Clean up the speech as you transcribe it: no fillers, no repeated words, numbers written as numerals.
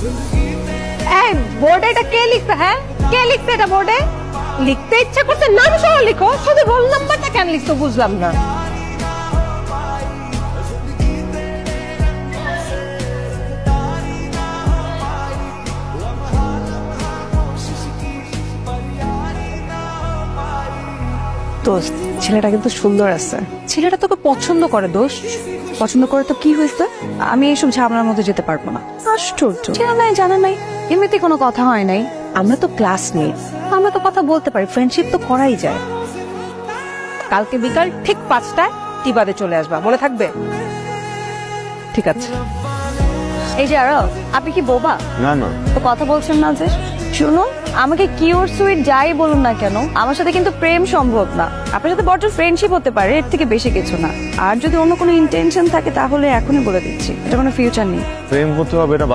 এই বোর্ডে এটা কে লিখছে? হ্যাঁ, কে লিখছে এটা বোর্ডে? লিখতে ইচ্ছা করছে নাম সহ লিখো, শুধু রোল নাম্বারটা কেন লিখছো বুঝলাম না। দোস্ত, ছেলেটা কিন্তু সুন্দর আছে। ছেলেটা তোকে পছন্দ করে দোষ। পছন্দ করে তো কি হয়েছে? আমি এইসব ঝামেলার মধ্যে যেতে পারবো না। আশ্চর্য। চেনা নাই, জানা নাই, এমনিতে কোনো কথা হয় নাই। আমরা তো ক্লাসমেট, আমরা তো কথা বলতে পারি, ফ্রেন্ডশিপ তো করাই যায়। কালকে বিকাল ঠিক 5টায় টিবাদে চলে আসবা, মনে থাকবে? ঠিক আছে। এই যে আরব, আপনি কি বোবা? না না, তো কথা বলছেন না যে? শুনুন, আমাকে কিউর সুইট যাই বলুন না কেন, আমার সাথে কিন্তু প্রেম সম্ভব না। আপনার সাথে বড় ফ্রেন্ডশিপ হতে পারে, এর থেকে বেশি কিছু না। আর যদি অন্য কোনো ইন্টেনশন থাকে তাহলে এখনই বলে দিচ্ছি, এটা কোনো ফিউচার নেই। প্রেম করতে হবে এটা